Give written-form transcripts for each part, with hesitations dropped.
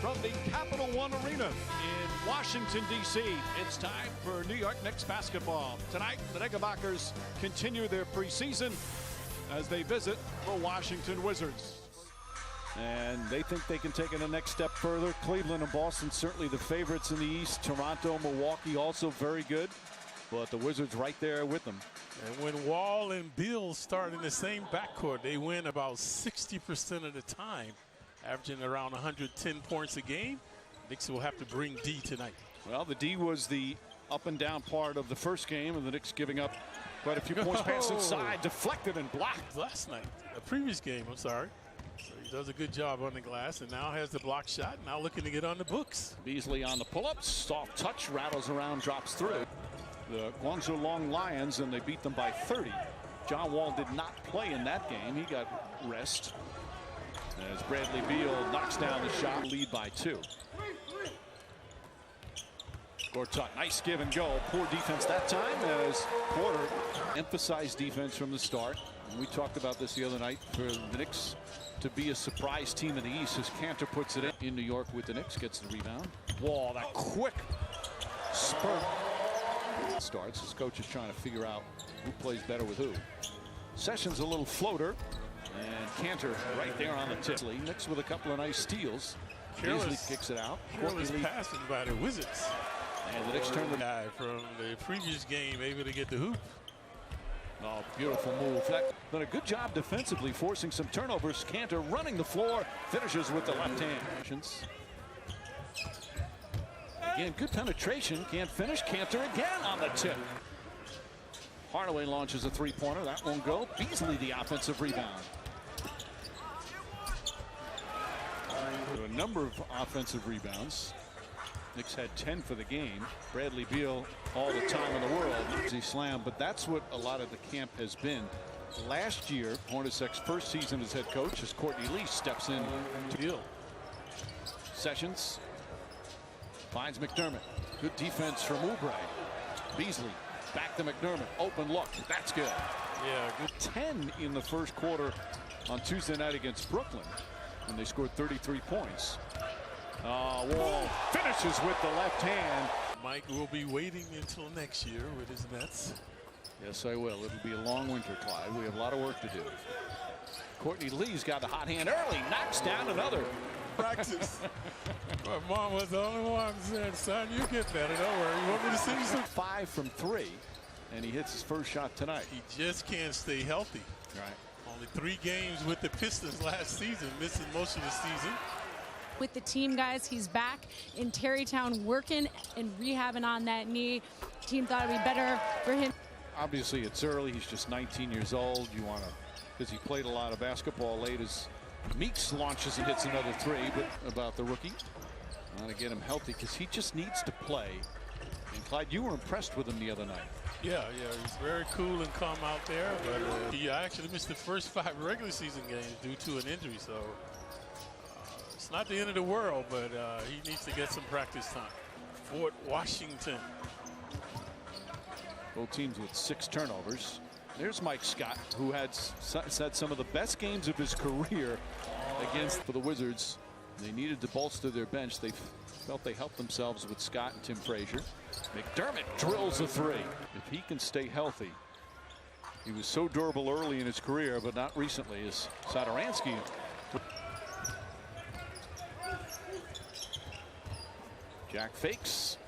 from the Capital One Arena in Washington, D.C. It's time for New York Knicks basketball. Tonight, the Knickerbockers continue their preseason as they visit the Washington Wizards. And they think they can take it a next step further. Cleveland and Boston certainly the favorites in the East. Toronto, Milwaukee also very good. But the Wizards right there with them. And when Wall and Beal start in the same backcourt, they win about 60% of the time, averaging around 110 points a game. Knicks will have to bring D tonight. Well, the D was the up and down part of the first game, and the Knicks giving up quite a few points. Pass inside, deflected and blocked. Last night, a previous game, I'm sorry. So he does a good job on the glass and now has the block shot, now looking to get on the books. Beasley on the pull-ups, soft touch, rattles around, drops through. The Guangzhou Long Lions, and they beat them by 30. John Wall did not play in that game. He got rest as Bradley Beal knocks down the shot, lead by 2. Gortat, nice give and go. Poor defense that time as Porter emphasized defense from the start. And we talked about this the other night for the Knicks to be a surprise team in the East as Cantor puts it in New York with the Knicks, gets the rebound. Wall, that quick spurt. Starts. His coach is trying to figure out who plays better with who. Sessions a little floater, and Cantor right there on the tip. Knicks with a couple of nice steals. Beasley kicks it out. Careless passing by the Wizards. And the Knicks turn the guy from the previous game able to get the hoop. Oh, beautiful move. Done a good job defensively, forcing some turnovers. Cantor running the floor, finishes with the left hand. Again, good penetration, can't finish. Cantor again on the tip. Hardaway launches a three-pointer, that won't go. Beasley the offensive rebound. A number of offensive rebounds. Knicks had 10 for the game. Bradley Beal all the time in the world. He slammed, but that's what a lot of the camp has been. Last year, Hornacek's first season as head coach, as Courtney Lee steps in to Beal. Sessions finds McDermott. Good defense from Oubre. Beasley back to McDermott. Open look. That's good. Yeah, good. 10 in the first quarter on Tuesday night against Brooklyn, and they scored 33 points. Wall finishes with the left hand. Mike will be waiting until next year with his Nets. Yes, I will. It'll be a long winter, Clyde. We have a lot of work to do. Courtney Lee's got the hot hand early. Knocks down another. Practice. My mom was the only one saying, son, you get better. Don't worry. You want me to see you some? 5 from 3, and he hits his first shot tonight. He just can't stay healthy. Right. Only 3 games with the Pistons last season, missing most of the season. With the team, guys, he's back in Tarrytown working and rehabbing on that knee. Team thought it'd be better for him. Obviously, it's early. He's just 19 years old. You want to, because he played a lot of basketball late as Meeks launches and hits another 3. But about the rookie, I want to get him healthy because he just needs to play. And Clyde, you were impressed with him the other night. Yeah, he's very cool and calm out there. But he actually missed the first 5 regular season games due to an injury. So it's not the end of the world, but he needs to get some practice time. Fort Washington. Both teams with 6 turnovers. There's Mike Scott, who had some of the best games of his career for the Wizards. They needed to bolster their bench. They felt they helped themselves with Scott and Tim Frazier. McDermott drills a 3. If he can stay healthy. He was so durable early in his career, but not recently, as Satoransky. Jack fakes.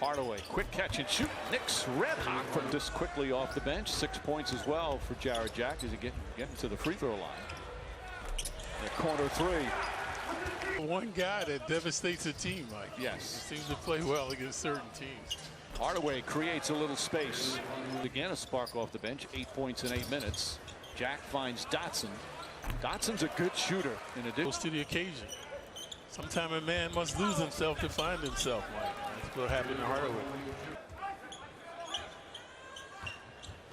Hardaway, quick catch and shoot. Knicks red hot from this quickly off the bench. 6 points as well for Jared Jack as he getting to the free throw line. The corner 3. One guy that devastates a team, Mike. Yes. He seems to play well against certain teams. Hardaway creates a little space. Again, a spark off the bench. 8 points in 8 minutes. Jack finds Dotson. Dotson's a good shooter in addition. Goes to the occasion. Sometimes a man must lose himself to find himself, Mike. That's what happened to Hardaway.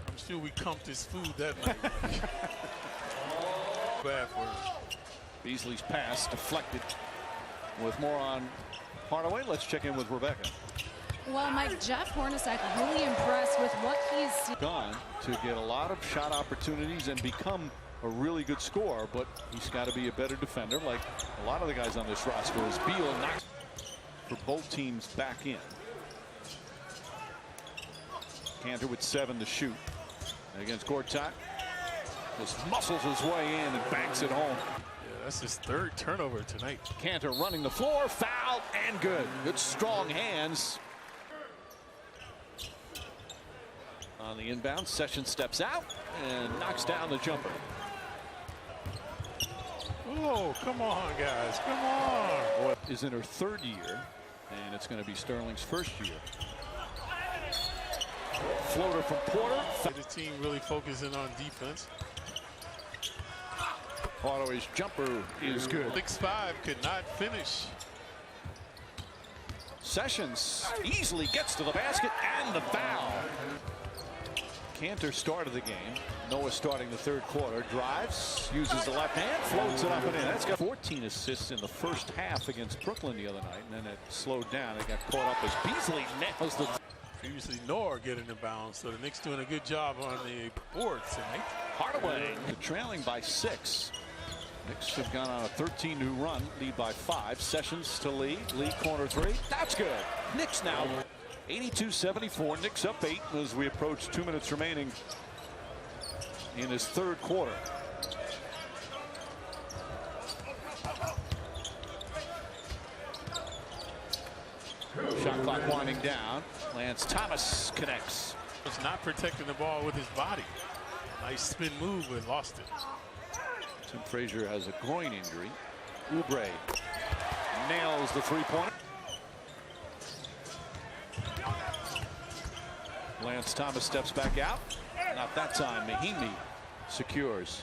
I'm sure we comped his food that night. Bad for him. Beasley's pass deflected. With more on Hardaway, let's check in with Rebecca. Well, Mike, Jeff Hornacek really impressed with what he's gone to get a lot of shot opportunities and become a really good scorer, but he's got to be a better defender, like a lot of the guys on this roster. As Beal knocks for both teams back in. Cantor with 7 to shoot against Gortat. Just muscles his way in and banks it home. Yeah, that's his 3rd turnover tonight. Cantor running the floor, foul, and good. Good strong hands. On the inbound, Sessions steps out and knocks down the jumper. Oh, come on, guys, come on. Is in her 3rd year, and it's going to be Sterling's 1st year. Floater from Porter. The team really focusing on defense. Hardaway's jumper is good. 6'5" could not finish. Sessions easily gets to the basket and the foul. Cantor started the game. Noah starting the 3rd quarter. Drives, uses the left hand, floats it up and in. That's got 14 assists in the first half against Brooklyn the other night, and then it slowed down. It got caught up as Beasley nails the. Previously, Noah getting the bounce, so the Knicks doing a good job on the board tonight. Hardaway trailing by 6. Knicks have gone on a 13-2 run, lead by 5. Sessions to Lee. Lee corner 3. That's good. Knicks now 82-74. Knicks up 8 as we approach 2 minutes remaining in his 3rd quarter. Shot clock winding down. Lance Thomas connects. Was not protecting the ball with his body. Nice spin move, but lost it. Tim Frazier has a groin injury. Oubre nails the 3-pointer. Lance Thomas steps back out. Not that time. Mahimi secures.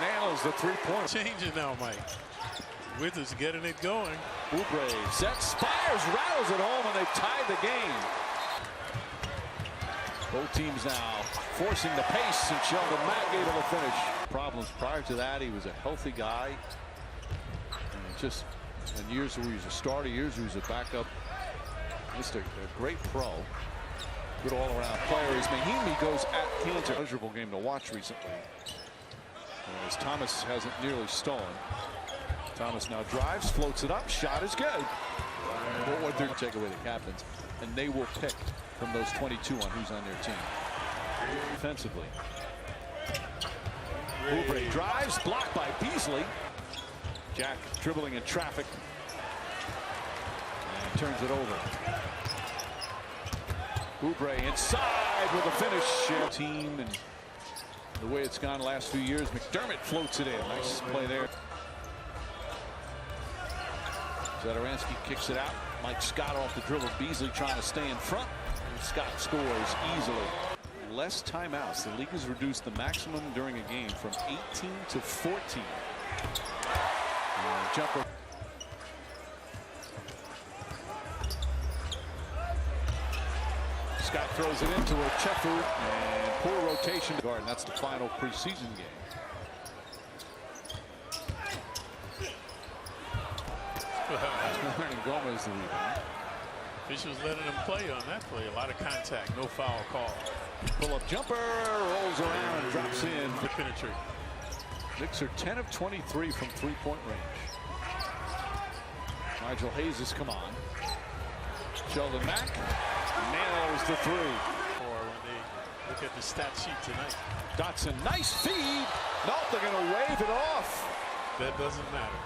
Nails the 3-pointer. Changing now, Mike. Withers getting it going. Oubre sets, fires, rattles it home, and they've tied the game. Both teams now forcing the pace, and Sheldon Mack able to finish. Problems prior to that, he was a healthy guy. And just in years where he was a starter, years where he was a backup, just a great pro. Good all-around player. As Mahimi goes at Cantor. Pleasurable game to watch recently. As Thomas hasn't nearly stolen. Thomas now drives, floats it up, shot is good. What they're take away the captains, and they will pick from those 22 on who's on their team. Defensively. Oubre drives, blocked by Beasley. Jack dribbling in traffic. And turns it over. Oubre inside with a finish. Team and the way it's gone the last few years. McDermott floats it in. Nice play there. Zadaransky kicks it out. Mike Scott off the dribble. Beasley trying to stay in front. And Scott scores easily. Less timeouts. The league has reduced the maximum during a game from 18 to 14. Jumper. Scott throws it into a Chefu, and poor rotation to guard. And that's the final preseason game. Gomez the rebound. Officials letting him play on that play. A lot of contact, no foul call. Pull-up jumper, rolls around and drops in. To penetrate. Knicks are 10 of 23 from 3-point range. Nigel Hayes has come on. Sheldon Mack nails the 3. Or when they look at the stat sheet tonight. Dotson, nice feed. Nope, they're going to wave it off. That doesn't matter.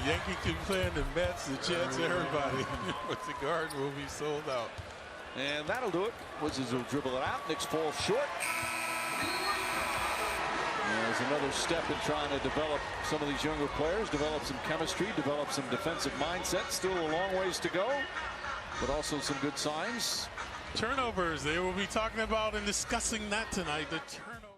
Yankee can play in the Mets, the Jets, everybody. But the Garden will be sold out. And that'll do it. Wizards will dribble it out. Knicks fall short. There's another step in trying to develop some of these younger players, develop some chemistry, develop some defensive mindset. Still a long ways to go, but also some good signs. Turnovers, they will be talking about and discussing that tonight. The turnover.